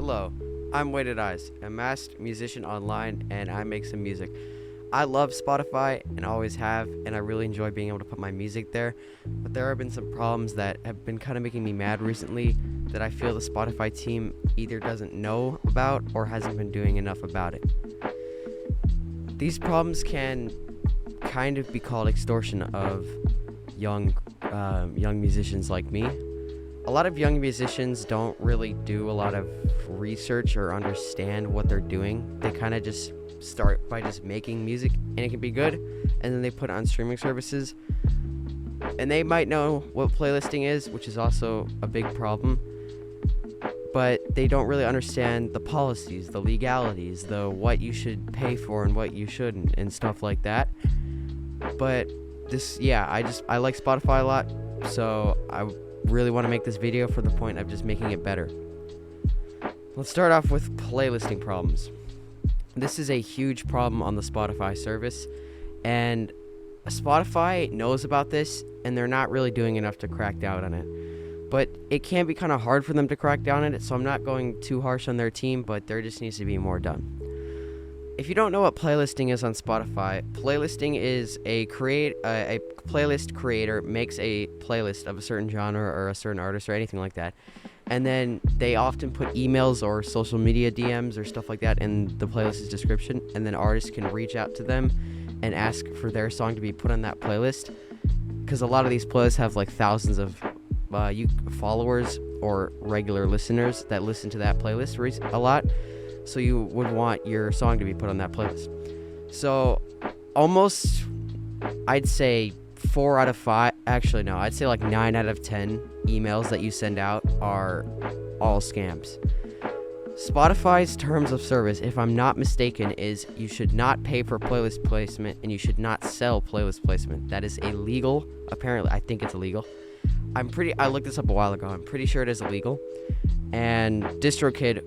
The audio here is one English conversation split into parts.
Hello, I'm Weighted Eyes, a masked musician online, and I make some music. I love Spotify and always have, and I really enjoy being able to put my music there. But there have been some problems that have been kind of making me mad recently that I feel the Spotify team either doesn't know about or hasn't been doing enough about it. These problems can kind of be called extortion of young musicians like me. A lot of young musicians don't really do a lot of research or understand what they're doing. They kind of just start by just making music, and it can be good, and then they put it on streaming services. And they might know what playlisting is, which is also a big problem, but they don't really understand the policies, the legalities, the what you should pay for and what you shouldn't, and stuff like that. But I like Spotify a lot, so I really want to make this video for the point of just making it better. Let's start off with playlisting problems. This is a huge problem on the Spotify service, and Spotify knows about this, and they're not really doing enough to crack down on it. But it can be kind of hard for them to crack down on it, so I'm not going too harsh on their team, but there just needs to be more done. If you don't know what playlisting is on Spotify, playlisting is a playlist creator makes a playlist of a certain genre or a certain artist or anything like that. And then they often put emails or social media DMs or stuff like that in the playlist's description, and then artists can reach out to them and ask for their song to be put on that playlist. Because a lot of these playlists have like thousands of followers or regular listeners that listen to that playlist a lot. So you would want your song to be put on that playlist. So almost, I'd say 4 out of 5, actually no, I'd say like 9 out of 10 emails that you send out are all scams. Spotify's terms of service, if I'm not mistaken, is you should not pay for playlist placement and you should not sell playlist placement. That is illegal. Apparently, I think it's illegal. I looked this up a while ago. I'm pretty sure it is illegal. And DistroKid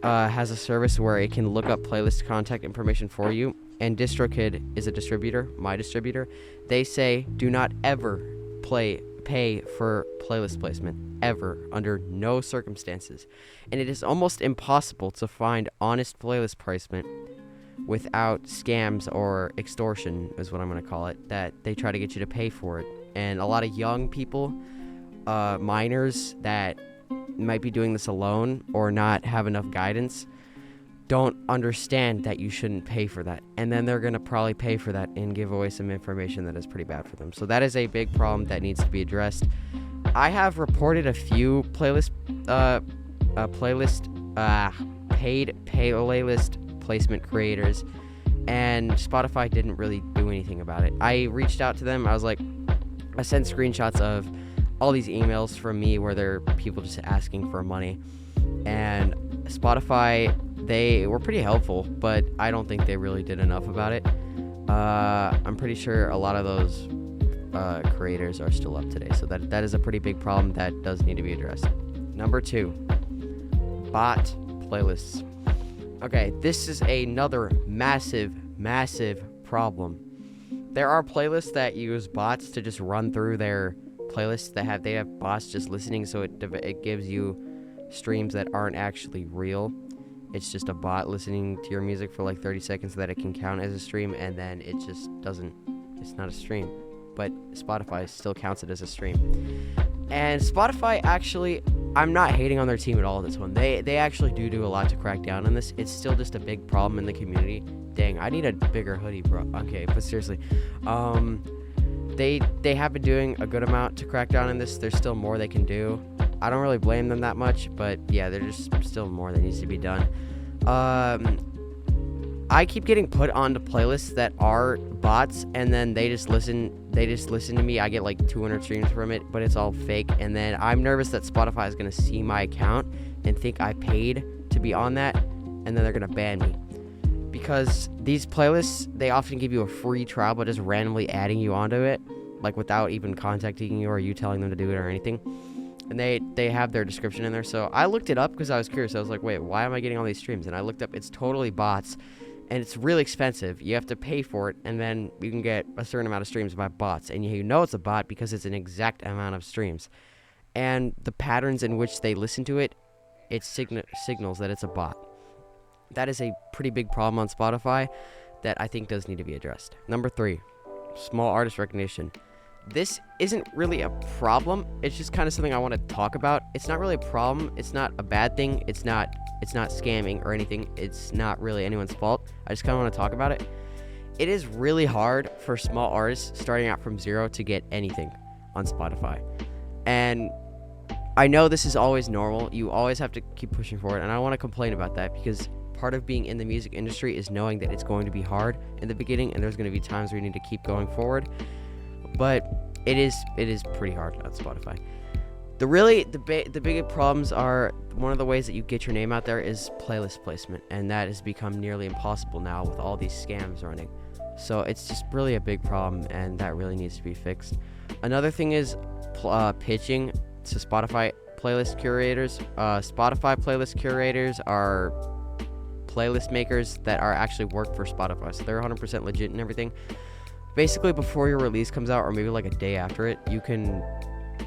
has a service where it can look up playlist contact information for you, and DistroKid is a distributor, my distributor. They say do not ever pay for playlist placement, ever, under no circumstances. And it is almost impossible to find honest playlist placement without scams or extortion, is what I'm going to call it, that they try to get you to pay for it. And a lot of young people, minors that might be doing this alone or not have enough guidance, don't understand that you shouldn't pay for that, and then they're going to probably pay for that and give away some information that is pretty bad for them. So that is a big problem that needs to be addressed. I have reported a few paid playlist placement creators, and Spotify didn't really do anything about it. I reached out to them. I sent screenshots of all these emails from me where there are people just asking for money, and Spotify, they were pretty helpful, but I don't think they really did enough about it. I'm pretty sure a lot of those creators are still up today, so that is a pretty big problem that does need to be addressed. Number 2, bot playlists. Okay, this is another massive problem. There are playlists that use bots to just run through their playlists they have bots just listening, so it gives you streams that aren't actually real. It's just a bot listening to your music for like 30 seconds so that it can count as a stream, and then it just doesn't, it's not a stream, but Spotify still counts it as a stream. And Spotify, actually, I'm not hating on their team at all this one. They actually do a lot to crack down on this. It's still just a big problem in the community. Dang, I need a bigger hoodie, bro. Okay, but seriously, they have been doing a good amount to crack down on this. There's still more they can do. I don't really blame them that much, but yeah, there's just still more that needs to be done. I keep getting put onto playlists that are bots, and then they just listen to me. I get like 200 streams from it, but it's all fake. And then I'm nervous that Spotify is going to see my account and think I paid to be on that, and then they're going to ban me. Because these playlists, they often give you a free trial, but just randomly adding you onto it, like without even contacting you or you telling them to do it or anything. And they have their description in there. So I looked it up because I was curious. I was like, wait, why am I getting all these streams? And I looked up, it's totally bots, and it's really expensive. You have to pay for it, and then you can get a certain amount of streams by bots. And you know it's a bot because it's an exact amount of streams. And the patterns in which they listen to it it signals that it's a bot. That is a pretty big problem on Spotify that I think does need to be addressed. Number 3, small artist recognition. This isn't really a problem. It's just kind of something I want to talk about. It's not really a problem. It's not a bad thing. It's not scamming or anything. It's not really anyone's fault. I just kind of want to talk about it. It is really hard for small artists starting out from zero to get anything on Spotify. And I know this is always normal. You always have to keep pushing forward. And I want to complain about that because part of being in the music industry is knowing that it's going to be hard in the beginning and there's going to be times where you need to keep going forward. But it is pretty hard on Spotify. The big problems are, one of the ways that you get your name out there is playlist placement, and that has become nearly impossible now with all these scams running. So it's just really a big problem, and that really needs to be fixed. Another thing is pitching to Spotify playlist curators. Spotify playlist curators are playlist makers that are actually work for Spotify, so they're 100% legit and everything. Basically, before your release comes out, or maybe like a day after it, you can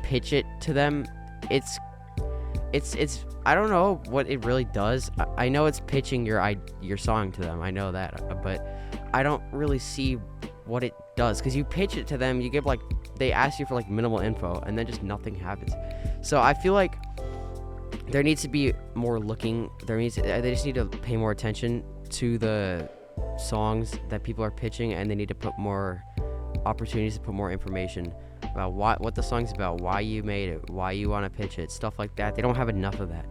pitch it to them. It's I don't know what it really does. I know it's pitching your song to them. I know that, but I don't really see what it does, because you pitch it to them, you give they ask you for minimal info, and then just nothing happens. So I feel like there needs to be more looking. They just need to pay more attention to the songs that people are pitching, and they need to put more opportunities to put more information about what the song's about, why you made it, why you want to pitch it, stuff like that. They don't have enough of that.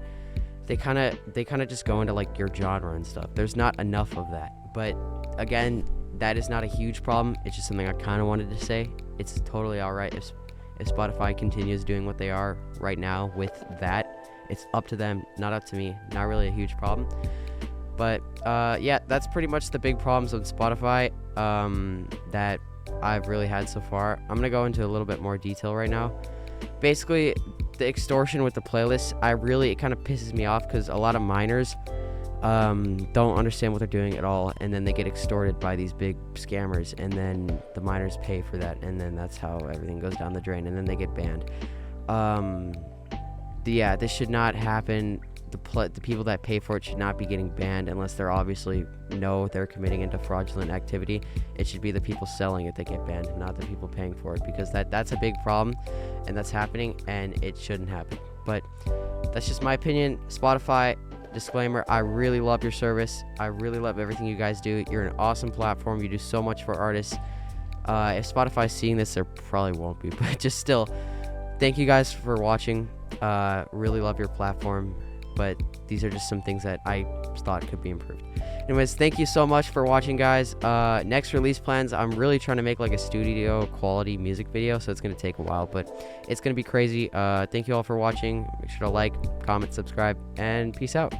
They kind of just go into your genre and stuff. There's not enough of that. But again, that is not a huge problem. It's just something I kind of wanted to say. It's totally all right if Spotify continues doing what they are right now with that. It's up to them, not up to me. Not really a huge problem. But yeah, that's pretty much the big problems on Spotify that I've really had so far. I'm going to go into a little bit more detail right now. Basically, the extortion with the playlists, it kind of pisses me off, because a lot of minors don't understand what they're doing at all, and then they get extorted by these big scammers, and then the minors pay for that, and then that's how everything goes down the drain, and then they get banned. Yeah, this should not happen. The people that pay for it should not be getting banned unless they're obviously they're committing into fraudulent activity. It should be the people selling it that get banned, not the people paying for it, because that's a big problem, and that's happening, and it shouldn't happen. But that's just my opinion. Spotify, disclaimer, I really love your service. I really love everything you guys do. You're an awesome platform. You do so much for artists. If Spotify's seeing this, there probably won't be, but just still, thank you guys for watching. Really love your platform. But these are just some things that I thought could be improved. Anyways, thank you so much for watching, guys. Next release plans, I'm really trying to make a studio quality music video, so it's going to take a while, but it's going to be crazy. Thank you all for watching. Make sure to like, comment, subscribe, and peace out.